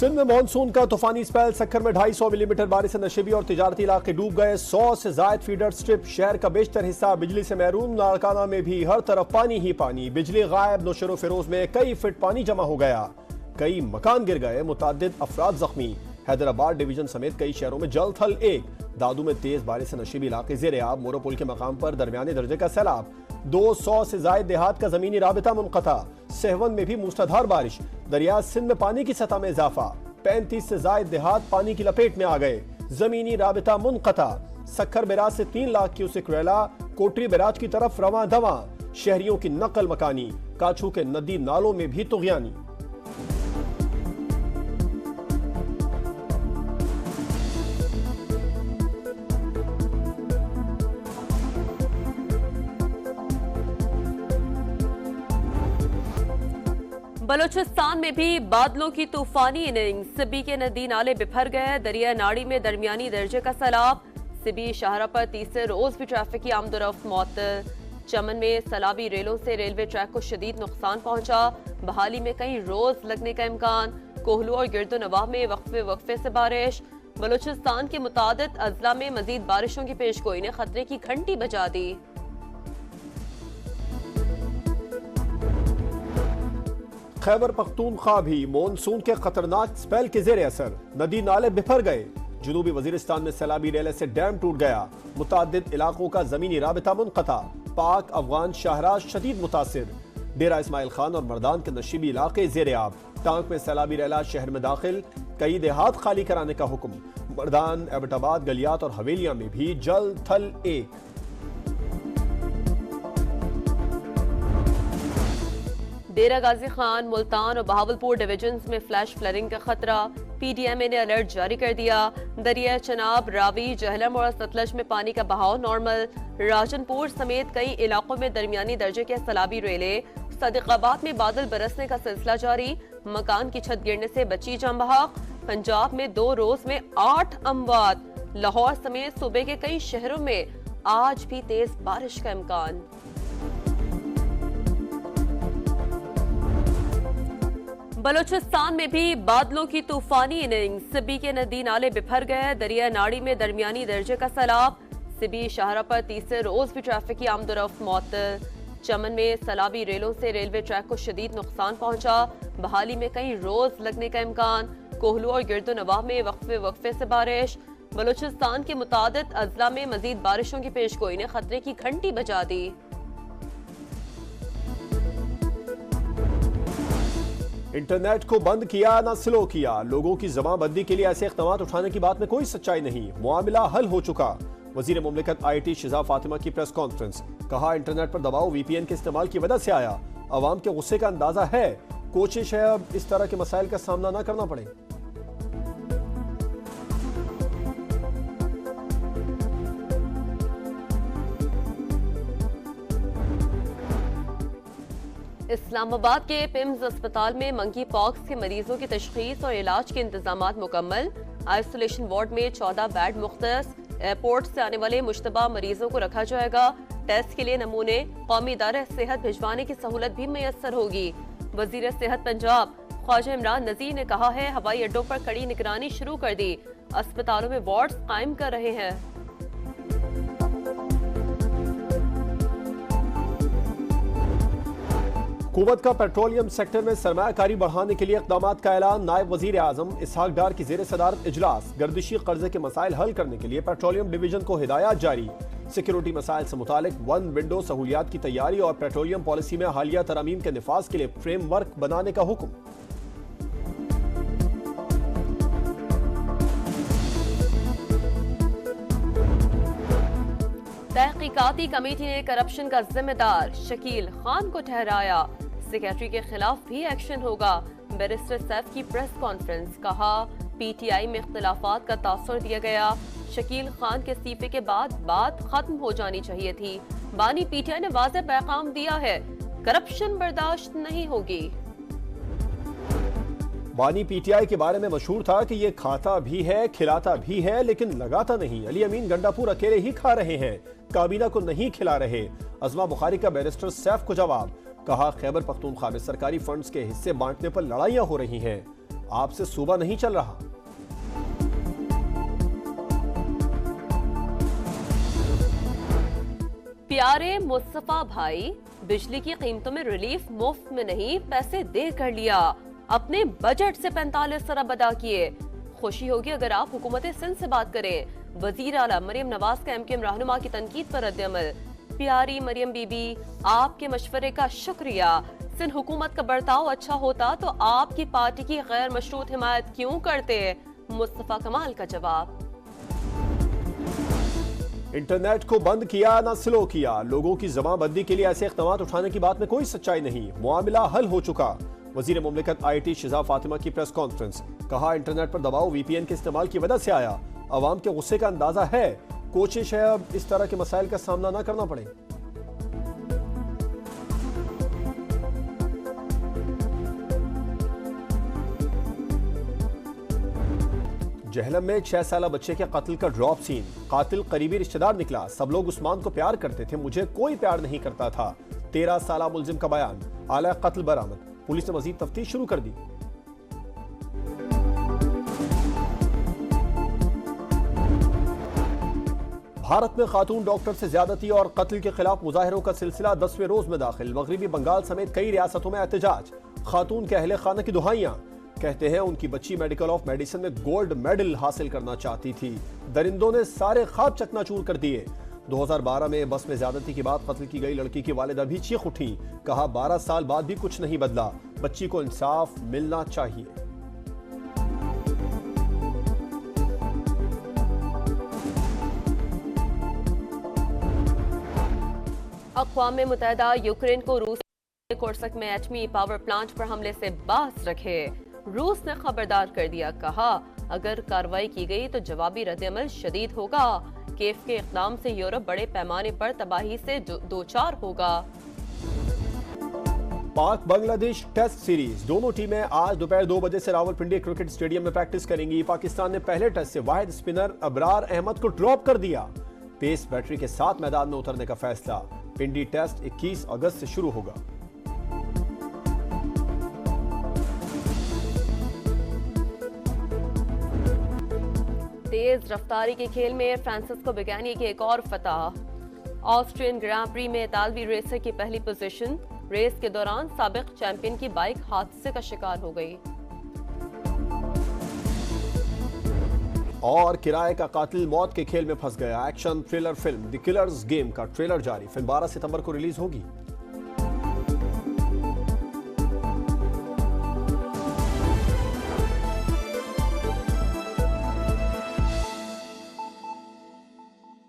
सिंध में मानसून का तूफानी स्पेल। सक्खर में 250 मिलीमीटर बारिश से नशेबी और तिजारती इलाके डूब गए। 100 से जायद फीडर स्ट्रिप शहर का बेशतर हिस्सा बिजली से महरूम। लाड़काना में भी हर तरफ पानी ही पानी, बिजली गायब। नौशेरो फिरोज में कई फीट पानी जमा हो गया, कई मकान गिर गए, मुतादिद अफराद जख्मी। हैदराबाद डिवीजन समेत कई शहरों में जल थल एक। दादू में तेज बारिश से नशेबी इलाके ज़ेरे आब। मोरोपुल के मकाम पर दरमियाने दर्जे का सैलाब। 200 से जायद देहात का जमीनी राबिता मुनक़ता। सहवन में भी मूसलाधार बारिश। दरिया सिंध में पानी की सतह में इजाफा। 35 से जायद देहात पानी की लपेट में आ गए। जमीनी राबिता मुनक़ता। सक्खर बैराज से 3 लाख क्यूसेक रेला कोटरी बैराज की तरफ रवां दवां। शहरियों की नकल मकानी। काछू के नदी नालों में भी तुग़यानी। बलूचिस्तान में भी बादलों की तूफानी इनिंग। सिबी के नदी नाले बिफर गए। दरिया नाड़ी में दरमियानी दर्जे का सैलाब। सिबी शाहरा पर तीसरे रोज भी ट्रैफिक की आमदोरफ्त मअतल। चमन में सैलाबी रेलों से रेलवे ट्रैक को शदीद नुकसान पहुंचा। बहाली में कई रोज लगने का इम्कान। कोहलू और गिरदो नवाह में वक्फे से बारिश। बलूचिस्तान के मुतादिद अजला में मजीद बारिशों की पेशगोई ने खतरे की घंटी बजा दी। खैबर पख्तूनख्वा भी मानसून के खतरनाक स्पेल के जेर असर। नदी नाले बिफर गए। जुनूबी वजीरिस्तान में सैलाबी रेले से डैम टूट गया। मुतादिद इलाकों का जमीनी राबिता मुनक़ता। पाक अफगान शाहराज शदीद मुतासिर। डेरा इस्माइल खान और मर्दान के नशीबी इलाके जेर आब। टांक में सैलाबी रेला शहर में दाखिल। कई देहात खाली कराने का हुक्म। मर्दान, एबटाबाद, गलियात और हवेलियां में भी जल थल एक। डेरा गाजी खान, मुल्तान और बहावलपुर डिवीजन्स में फ्लैश फ्लडिंग का खतरा। पीडीएमए ने अलर्ट जारी कर दिया। दरिया चनाब, रावी, जहलम और सतलज में पानी का बहाव नॉर्मल। राजनपुर समेत कई इलाकों में दरमियानी दर्जे के सैलाबी रेले। सदिकाबाद में बादल बरसने का सिलसिला जारी। मकान की छत गिरने से बची जमबहक। पंजाब में 2 रोज में 8 अमवात। लाहौर समेत सूबे के कई शहरों में आज भी तेज बारिश का इम्कान। बलूचिस्तान में भी बादलों की तूफानी इनिंग। सिबी के नदी नाले बिफर गए। दरिया नाड़ी में दरमियानी दर्जे का सैलाब। सिबी शाहरा पर तीसरे रोज भी ट्रैफिक की आमदोरफ्त मअतल। चमन में सैलाबी रेलों से रेलवे ट्रैक को शदीद नुकसान पहुंचा। बहाली में कई रोज लगने का इम्कान। कोहलू और गिरदो नवाह में वक्फे से बारिश। बलूचिस्तान के मुतादिद अजला में मजीद बारिशों की पेशगोई ने खतरे की घंटी बजा दी। इंटरनेट को बंद किया ना स्लो किया। लोगों की जमाबंदी के लिए ऐसे इक़दाम उठाने की बात में कोई सच्चाई नहीं। मामला हल हो चुका। वजीर मुमलिकत IT शिजा फातिमा की प्रेस कॉन्फ्रेंस। कहा, इंटरनेट पर दबाव VPN के इस्तेमाल की वजह से आया। अवाम के गुस्से का अंदाजा है। कोशिश है अब इस तरह के मसाइल का सामना न करना पड़े। इस्लामाबाद के पिम्स अस्पताल में मंकी पॉक्स के मरीजों की तशखीस और इलाज के इंतजामात मुकम्मल। आइसोलेशन वार्ड में 14 बेड मुख्तस। एयरपोर्ट से आने वाले मुश्तबा मरीजों को रखा जाएगा। टेस्ट के लिए नमूने कौमी इदारे सेहत भिजवाने की सहूलत भी मैसर होगी। वजीर सेहत पंजाब ख्वाजा इमरान नजीर ने कहा है, हवाई अड्डों पर कड़ी निगरानी शुरू कर दी। अस्पतालों में वार्ड्स कायम कर रहे हैं। हुकूमत का पेट्रोलियम सेक्टर में सरमायाकारी बढ़ाने के लिए इक़दाम का ऐलान। नायब वजीर आजम इसहाक डार की जेर सदारत इजलास। गर्दिशी कर्जे के मसाइल हल करने के लिए पेट्रोलियम डिवीजन को हिदायत जारी। सिक्योरिटी मसाइल से मुतालिक 1 विंडो सहूलियात की तैयारी और पेट्रोलियम पॉलिसी में हालिया तरमीम के निफाज के लिए फ्रेमवर्क बनाने का हुक्म। तहकीकाती कमेटी ने करप्शन का जिम्मेदार शकील खान को ठहराया। सेक्रेटरी के खिलाफ भी एक्शन होगा। बैरिस्टर सैफ की प्रेस कॉन्फ्रेंस। कहा, PTI में इख्तिलाफात का तासुर दिया गया। शकील खान के इस्तीफे के बाद बात खत्म हो जानी चाहिए थी। बानी PTI ने वाज़ेह पैगाम दिया है, करप्शन बर्दाश्त नहीं होगी। बानी PTI के बारे में मशहूर था कि ये खाता भी है, खिलाता भी है, लेकिन लगाता नहीं। अली अमीन गंडापुर अकेले ही खा रहे हैं, काबीना को नहीं खिला रहे। अज़मा बुखारी का बैरिस्टर सैफ को जवाब। कहा, खैबर पख्तूनख्वा में सरकारी फंड्स के हिस्से बांटने पर लड़ाइयां हो रही हैं। आपसे सूबा नहीं चल रहा। प्यारे मुस्तफा भाई, बिजली की कीमतों में रिलीफ मुफ्त में नहीं, पैसे दे कर लिया। अपने बजट से 45 अरब अदा किए। खुशी होगी अगर आप हुकूमत सिंध से बात करें। वजीर आला मरियम नवाज का MKM रहनुमा की तनकीद पर रद्द-ए-अमल। प्यारी मरियम बीबी, आपके मशवरे का शुक्रिया। सिंध हुकूमत का बर्ताव अच्छा होता तो आपकी पार्टी की गैर मशरूत हिमायत क्यों करते? मुस्तफा कमाल का जवाब। इंटरनेट को बंद किया ना स्लो किया, लोगों की जमाबंदी के लिए ऐसे इक़दाम उठाने की बात में कोई सच्चाई नहीं। मामला हल हो चुका। वजीर मुमलिकत IT शिजा फातिमा की प्रेस कॉन्फ्रेंस। कहा, इंटरनेट पर दबाव VPN के इस्तेमाल की वजह से आया। अवाम के गुस्से का अंदाजा है। कोशिश है अब इस तरह के मसाइल का सामना न करना पड़े। जहलम में 6 साला बच्चे के कत्ल का ड्रॉप सीन। कातिल करीबी रिश्तेदार निकला। सब लोग उस्मान को प्यार करते थे, मुझे कोई प्यार नहीं करता था। 13 साला मुलजिम का बयान। आला कत्ल बरामद। पुलिस ने मजीद तफ्तीश शुरू कर दी। भारत में खातून डॉक्टर से ज्यादती और कत्ल के खिलाफ मुजाहिरों का सिलसिला 10वें रोज में दाखिल। मगरबी बंगाल समेत कई रियासतों में एहतजाज। खातून के अहले खाना की दुहाइयां। कहते हैं उनकी बच्ची मेडिकल ऑफ मेडिसिन में गोल्ड मेडल हासिल करना चाहती थी। दरिंदों ने सारे ख्वाब चकनाचूर कर दिए। 2012 में बस में ज्यादती के बाद कत्ल की गई लड़की की वालिदा भी चीख उठी। कहा, 12 साल बाद भी कुछ नहीं बदला। बच्ची को इंसाफ मिलना चाहिए। अक़वाम मुत्तहिदा यूक्रेन को रूस ने कोर्सक में एटमी पावर प्लांट पर हमले से बाज रखे। रूस ने खबरदार कर दिया। कहा, अगर कार्रवाई की गई तो जवाबी रद्द-ए-अमल शदीद होगा। केफ के इक़दाम से यूरोप बड़े पैमाने पर तबाही से दो चार होगा। पाक बांग्लादेश टेस्ट सीरीज। दोनों टीमें आज दोपहर 2 बजे से रावलपिंडी क्रिकेट स्टेडियम में प्रैक्टिस करेंगी। पाकिस्तान ने पहले टेस्ट से वाहिद स्पिनर अबरार अहमद को ड्रॉप कर दिया। पेस बैटरी के साथ मैदान में उतरने का फैसला। पिंडी टेस्ट 21 अगस्त से शुरू होगा। तेज रफ्तारी के खेल में फ्रांसिस्को बिगानी की एक और फतह। ऑस्ट्रियन ग्रां प्री में इतालवी रेसर की पहली पोजीशन। रेस के दौरान साबिक चैंपियन की बाइक हादसे का शिकार हो गई। और किराए का कातिल मौत के खेल में फंस गया। Action thriller film the killers game का ट्रेलर जारी। फिल्म 12 सितंबर को रिलीज होगी।